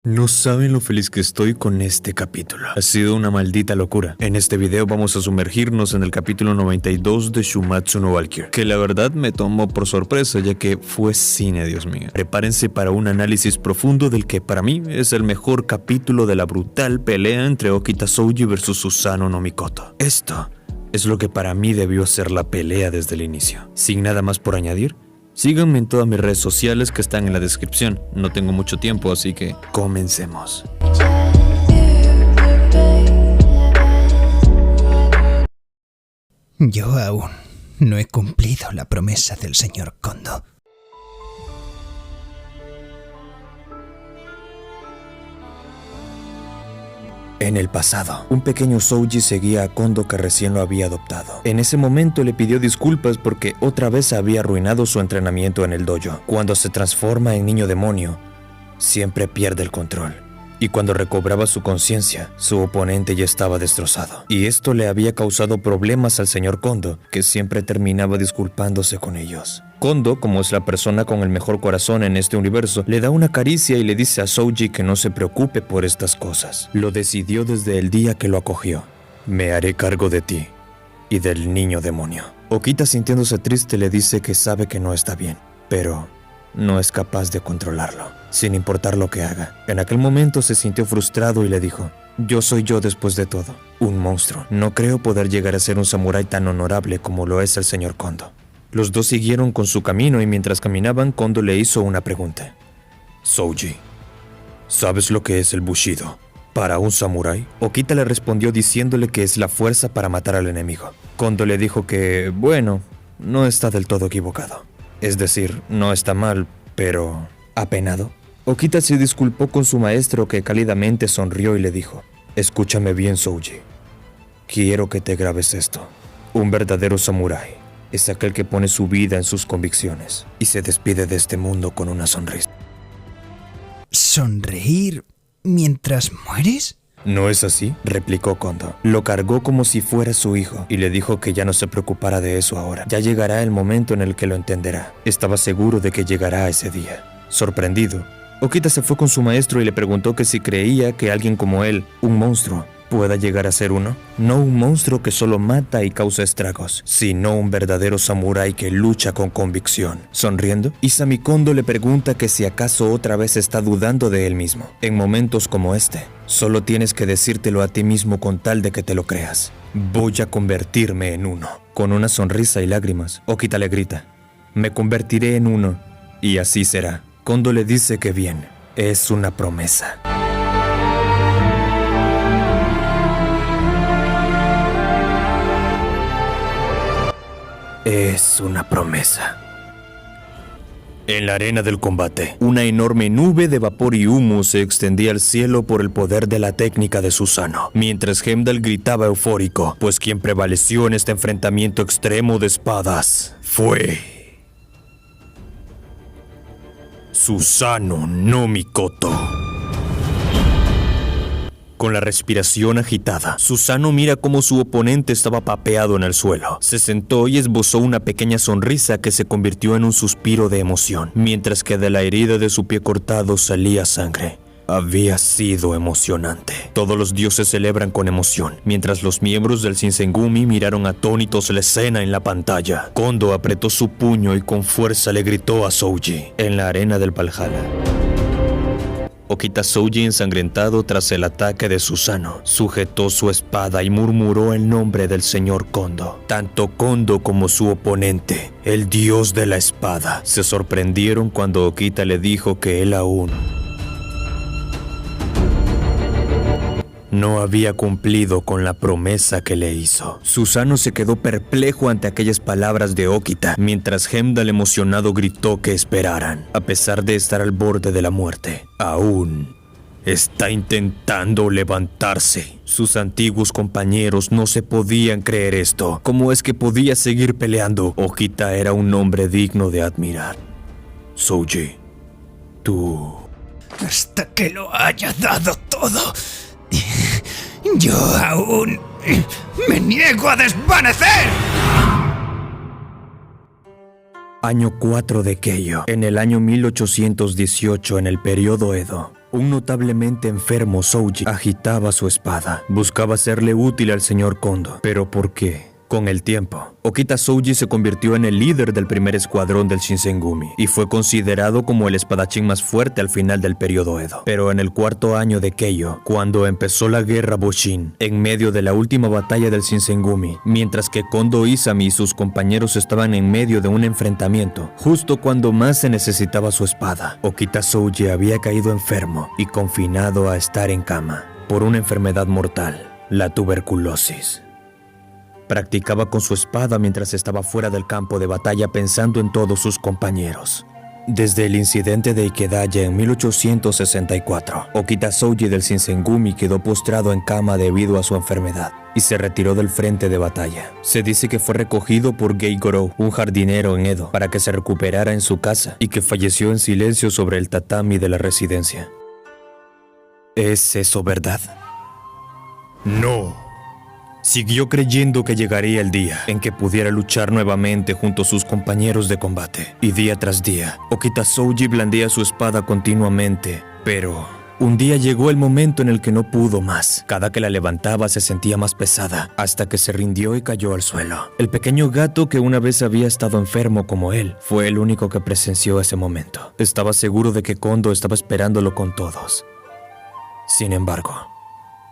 No saben lo feliz que estoy con este capítulo. Ha sido una maldita locura. En este video vamos a sumergirnos en el capítulo 92 de Shumatsu no Valkyrie, que la verdad me tomó por sorpresa ya que fue cine, Dios mío. Prepárense para un análisis profundo del que para mí es el mejor capítulo de la brutal pelea entre Okita Souji vs Susanoo no Mikoto. Esto es lo que para mí debió ser la pelea desde el inicio. Sin nada más por añadir, síganme en todas mis redes sociales que están en la descripción. No tengo mucho tiempo, así que comencemos. Yo aún no he cumplido la promesa del señor Kondo. En el pasado, un pequeño Souji seguía a Kondo que recién lo había adoptado. En ese momento le pidió disculpas porque otra vez había arruinado su entrenamiento en el dojo. Cuando se transforma en niño demonio, siempre pierde el control. Y cuando recobraba su conciencia, su oponente ya estaba destrozado. Y esto le había causado problemas al señor Kondo, que siempre terminaba disculpándose con ellos. Kondo, como es la persona con el mejor corazón en este universo, le da una caricia y le dice a Souji que no se preocupe por estas cosas. Lo decidió desde el día que lo acogió. Me haré cargo de ti y del niño demonio. Okita, sintiéndose triste, le dice que sabe que no está bien, pero no es capaz de controlarlo, sin importar lo que haga. En aquel momento se sintió frustrado y le dijo: yo soy yo después de todo, un monstruo. No creo poder llegar a ser un samurái tan honorable como lo es el señor Kondo. Los dos siguieron con su camino y mientras caminaban, Kondo le hizo una pregunta. Souji, ¿sabes lo que es el Bushido para un samurái? Okita le respondió diciéndole que es la fuerza para matar al enemigo. Kondo le dijo que, bueno, no está del todo equivocado. Es decir, no está mal, pero apenado. Okita se disculpó con su maestro, que cálidamente sonrió y le dijo: escúchame bien, Souji. Quiero que te grabes esto. Un verdadero samurái es aquel que pone su vida en sus convicciones y se despide de este mundo con una sonrisa. ¿Sonreír mientras mueres? ¿No es así?, replicó Kondo. Lo cargó como si fuera su hijo y le dijo que ya no se preocupara de eso ahora. Ya llegará el momento en el que lo entenderá. Estaba seguro de que llegará ese día. Sorprendido, Okita se fue con su maestro y le preguntó que si creía que alguien como él, un monstruo, pueda llegar a ser uno. No un monstruo que solo mata y causa estragos, sino un verdadero samurái que lucha con convicción. Sonriendo, Isami Kondo le pregunta que si acaso otra vez está dudando de él mismo. En momentos como este, solo tienes que decírtelo a ti mismo con tal de que te lo creas. Voy a convertirme en uno. Con una sonrisa y lágrimas, Okita le grita: me convertiré en uno, y así será. Kondo le dice que bien, es una promesa. Es una promesa. En la arena del combate, una enorme nube de vapor y humo se extendía al cielo por el poder de la técnica de Susanoo, mientras Heimdall gritaba eufórico, pues quien prevaleció en este enfrentamiento extremo de espadas fue Susanoo no Mikoto. Con la respiración agitada, Susanoo mira cómo su oponente estaba papeado en el suelo. Se sentó y esbozó una pequeña sonrisa que se convirtió en un suspiro de emoción, mientras que de la herida de su pie cortado salía sangre. Había sido emocionante. Todos los dioses celebran con emoción, mientras los miembros del Shinsengumi miraron atónitos la escena en la pantalla. Kondo apretó su puño y con fuerza le gritó a Souji en la arena del Valhalla. Okita Souji, ensangrentado tras el ataque de Susanoo, sujetó su espada y murmuró el nombre del señor Kondo. Tanto Kondo como su oponente, el dios de la espada, se sorprendieron cuando Okita le dijo que él aún no había cumplido con la promesa que le hizo. Susanoo se quedó perplejo ante aquellas palabras de Okita, mientras Heimdall emocionado gritó que esperaran. A pesar de estar al borde de la muerte, aún está intentando levantarse. Sus antiguos compañeros no se podían creer esto. ¿Cómo es que podía seguir peleando? Okita era un hombre digno de admirar. Souji, tú... Hasta que lo haya dado todo, yo aún me niego a desvanecer. Año 4 de Keijo. En el año 1818, en el periodo Edo, Un notablemente enfermo Souji agitaba su espada. Buscaba serle útil al señor Kondo. ¿Pero por qué? Con el tiempo, Okita Souji se convirtió en el líder del primer escuadrón del Shinsengumi y fue considerado como el espadachín más fuerte al final del periodo Edo. Pero en el cuarto año de Keijo, cuando empezó la guerra Boshin, en medio de la última batalla del Shinsengumi, mientras que Kondo Isami y sus compañeros estaban en medio de un enfrentamiento, justo cuando más se necesitaba su espada, Okita Souji había caído enfermo y confinado a estar en cama por una enfermedad mortal, la tuberculosis. Practicaba con su espada mientras estaba fuera del campo de batalla pensando en todos sus compañeros. Desde el incidente de Ikedaya en 1864, Okita Souji del Shinsengumi quedó postrado en cama debido a su enfermedad y se retiró del frente de batalla. Se dice que fue recogido por Geigoro, un jardinero en Edo, para que se recuperara en su casa y que falleció en silencio sobre el tatami de la residencia. ¿Es eso verdad? No. Siguió creyendo que llegaría el día en que pudiera luchar nuevamente junto a sus compañeros de combate. Y día tras día, Okita Souji blandía su espada continuamente. Pero un día llegó el momento en el que no pudo más. Cada que la levantaba se sentía más pesada, hasta que se rindió y cayó al suelo. El pequeño gato que una vez había estado enfermo como él, fue el único que presenció ese momento. Estaba seguro de que Kondo estaba esperándolo con todos. Sin embargo,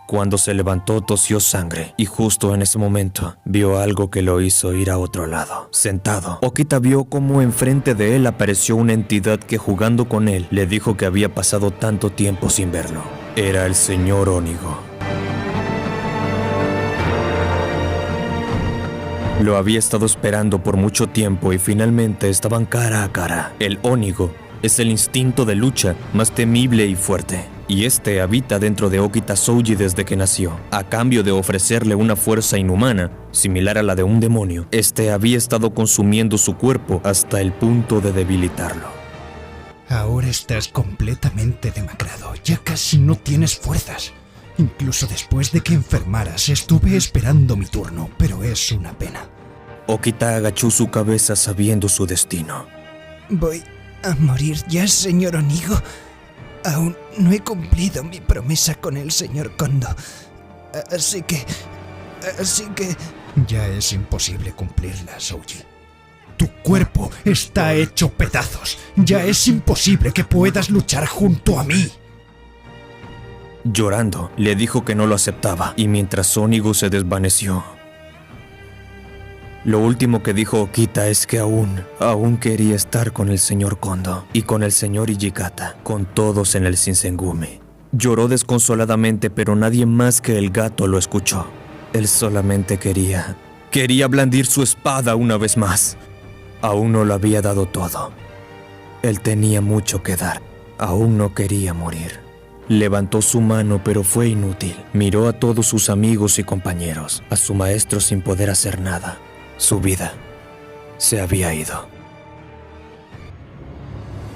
cuando se levantó tosió sangre y justo en ese momento vio algo que lo hizo ir a otro lado. Sentado, Okita vio cómo enfrente de él apareció una entidad que jugando con él le dijo que había pasado tanto tiempo sin verlo. Era el señor Onigo. Lo había estado esperando por mucho tiempo y finalmente estaban cara a cara. El Onigo es el instinto de lucha más temible y fuerte. Y este habita dentro de Okita Souji desde que nació. A cambio de ofrecerle una fuerza inhumana, similar a la de un demonio, este había estado consumiendo su cuerpo hasta el punto de debilitarlo. Ahora estás completamente demacrado. Ya casi no tienes fuerzas. Incluso después de que enfermaras, estuve esperando mi turno, pero es una pena. Okita agachó su cabeza sabiendo su destino. Voy a morir ya, señor Onigo. Aún no he cumplido mi promesa con el señor Kondo. Así que... Ya es imposible cumplirla, Souji. Tu cuerpo está hecho pedazos. Ya es imposible que puedas luchar junto a mí. Llorando, le dijo que no lo aceptaba, y mientras Onigo se desvaneció, lo último que dijo Okita es que aún quería estar con el señor Kondo y con el señor Hijikata, con todos en el Shinsengumi. Lloró desconsoladamente, pero nadie más que el gato lo escuchó. Él solamente quería blandir su espada una vez más. Aún no lo había dado todo. Él tenía mucho que dar. Aún no quería morir. Levantó su mano, pero fue inútil. Miró a todos sus amigos y compañeros, a su maestro sin poder hacer nada. Su vida se había ido.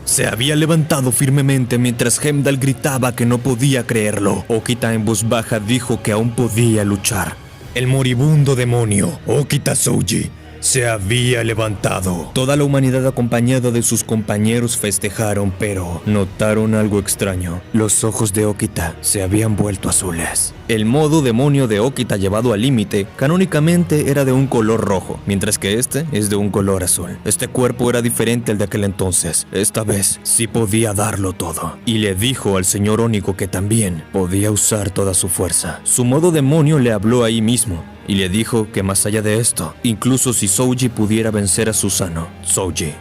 Se había levantado firmemente mientras Heimdall gritaba que no podía creerlo. Okita en voz baja dijo que aún podía luchar. El moribundo demonio, Okita Souji, se había levantado. Toda la humanidad acompañada de sus compañeros festejaron, pero notaron algo extraño. Los ojos de Okita se habían vuelto azules. El modo demonio de Okita llevado al límite canónicamente era de un color rojo, mientras que este es de un color azul. Este cuerpo era diferente al de aquel entonces. Esta vez sí podía darlo todo. Y le dijo al señor Onigo que también podía usar toda su fuerza. Su modo demonio le habló ahí mismo y le dijo que más allá de esto, incluso si Souji pudiera vencer a Susanoo, Souji,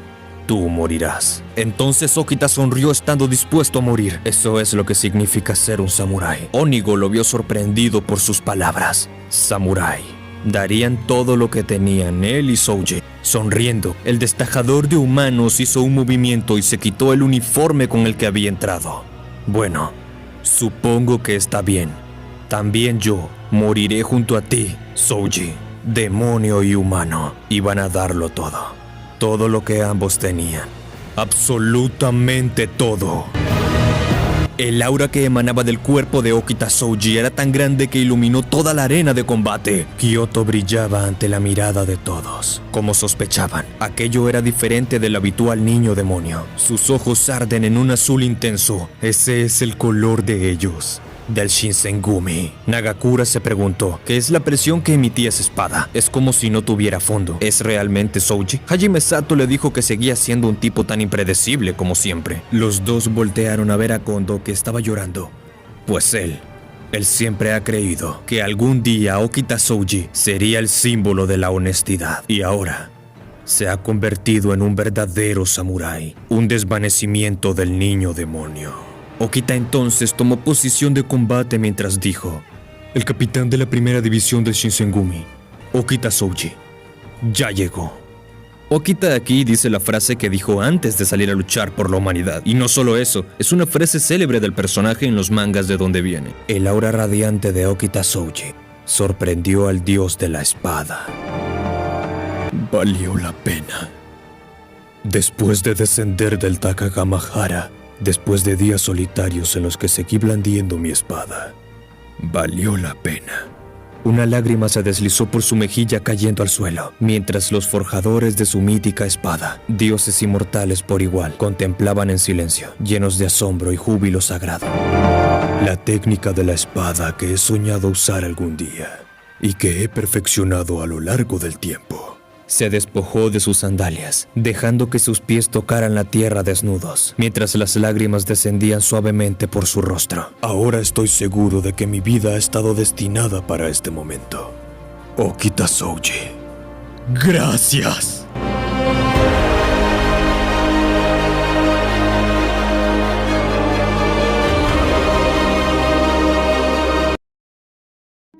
tú morirás. Entonces Okita sonrió estando dispuesto a morir. Eso es lo que significa ser un samurái. Onigo lo vio sorprendido por sus palabras. Samurái. Darían todo lo que tenían él y Souji. Sonriendo, el destajador de humanos hizo un movimiento y se quitó el uniforme con el que había entrado. Bueno, supongo que está bien. También yo moriré junto a ti, Souji. Demonio y humano iban a darlo todo. Todo lo que ambos tenían. Absolutamente todo. El aura que emanaba del cuerpo de Okita Souji era tan grande que iluminó toda la arena de combate. Kyoto brillaba ante la mirada de todos. Como sospechaban, aquello era diferente del habitual niño demonio. Sus ojos arden en un azul intenso. Ese es el color de ellos. Del Shinsengumi. Nagakura se preguntó, ¿qué es la presión que emitía esa espada? Es como si no tuviera fondo. ¿Es realmente Souji? Hajime Sato le dijo que seguía siendo un tipo tan impredecible como siempre. Los dos voltearon a ver a Kondo, que estaba llorando. Pues él siempre ha creído que algún día Okita Souji sería el símbolo de la honestidad. Y ahora se ha convertido en un verdadero samurái. Un desvanecimiento del niño demonio. Okita entonces tomó posición de combate mientras dijo: el capitán de la primera división del Shinsengumi, Okita Souji, ya llegó. Okita aquí dice la frase que dijo antes de salir a luchar por la humanidad. Y no solo eso, es una frase célebre del personaje en los mangas de donde viene. El aura radiante de Okita Souji sorprendió al dios de la espada. Valió la pena. Después de descender del Takagamahara, después de días solitarios en los que seguí blandiendo mi espada, valió la pena. Una lágrima se deslizó por su mejilla cayendo al suelo, mientras los forjadores de su mítica espada, dioses inmortales por igual, contemplaban en silencio, llenos de asombro y júbilo sagrado. La técnica de la espada que he soñado usar algún día y que he perfeccionado a lo largo del tiempo. Se despojó de sus sandalias, dejando que sus pies tocaran la tierra desnudos, mientras las lágrimas descendían suavemente por su rostro. Ahora estoy seguro de que mi vida ha estado destinada para este momento. Okita Souji, gracias.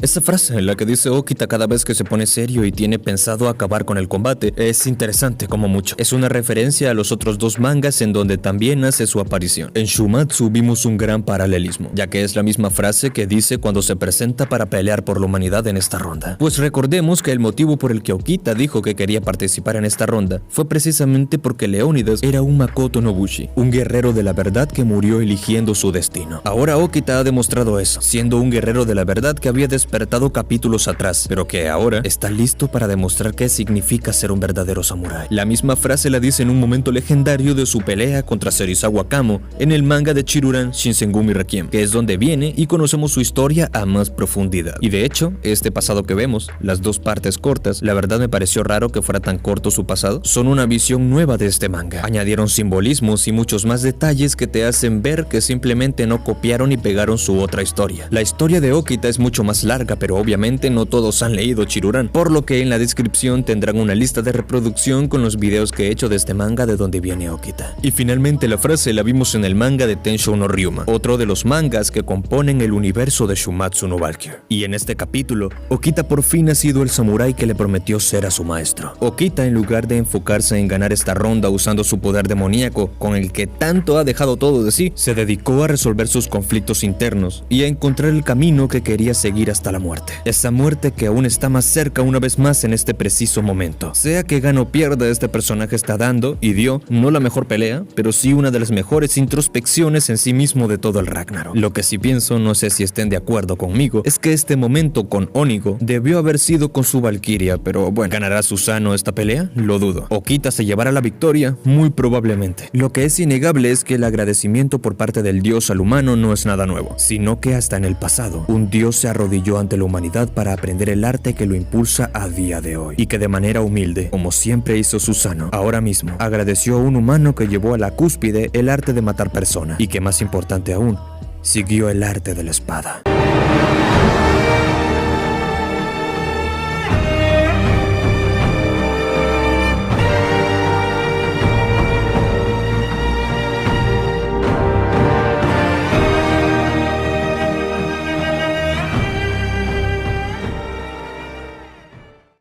Esa frase en la que dice Okita cada vez que se pone serio y tiene pensado acabar con el combate es interesante como mucho. Es una referencia a los otros dos mangas en donde también hace su aparición. En Shumatsu vimos un gran paralelismo, ya que es la misma frase que dice cuando se presenta para pelear por la humanidad en esta ronda. Pues recordemos que el motivo por el que Okita dijo que quería participar en esta ronda fue precisamente porque Leónidas era un Makoto Nobushi, un guerrero de la verdad que murió eligiendo su destino. Ahora Okita ha demostrado eso, siendo un guerrero de la verdad que había despertado capítulos atrás, pero que ahora está listo para demostrar qué significa ser un verdadero samurái. La misma frase la dice en un momento legendario de su pelea contra Serizawa Kamo en el manga de Chiruran Shinsengumi Requiem, que es donde viene y conocemos su historia a más profundidad. Y de hecho, este pasado que vemos, las dos partes cortas, la verdad me pareció raro que fuera tan corto su pasado, son una visión nueva de este manga. Añadieron simbolismos y muchos más detalles que te hacen ver que simplemente no copiaron y pegaron su otra historia. La historia de Okita es mucho más larga, pero obviamente no todos han leído Chiruran, por lo que en la descripción tendrán una lista de reproducción con los videos que he hecho de este manga de donde viene Okita. Y finalmente la frase la vimos en el manga de Tensho no Ryuma, otro de los mangas que componen el universo de Shumatsu no Valkyrie. Y en este capítulo, Okita por fin ha sido el samurái que le prometió ser a su maestro. Okita, en lugar de enfocarse en ganar esta ronda usando su poder demoníaco, con el que tanto ha dejado todo de sí, se dedicó a resolver sus conflictos internos y a encontrar el camino que quería seguir hasta la muerte. Esa muerte que aún está más cerca una vez más en este preciso momento. Sea que gane o pierda, este personaje está dando y dio no la mejor pelea, pero sí una de las mejores introspecciones en sí mismo de todo el Ragnarok. Lo que sí pienso, no sé si estén de acuerdo conmigo, es que este momento con Onigo debió haber sido con su Valkyria, pero bueno, ¿ganará Susano esta pelea? Lo dudo. Okita se llevará la victoria, muy probablemente. Lo que es innegable es que el agradecimiento por parte del dios al humano no es nada nuevo, sino que hasta en el pasado, un dios se arrodilló ante la humanidad para aprender el arte que lo impulsa a día de hoy, y que de manera humilde, como siempre hizo Susano, ahora mismo agradeció a un humano que llevó a la cúspide el arte de matar personas, y que más importante aún, siguió el arte de la espada.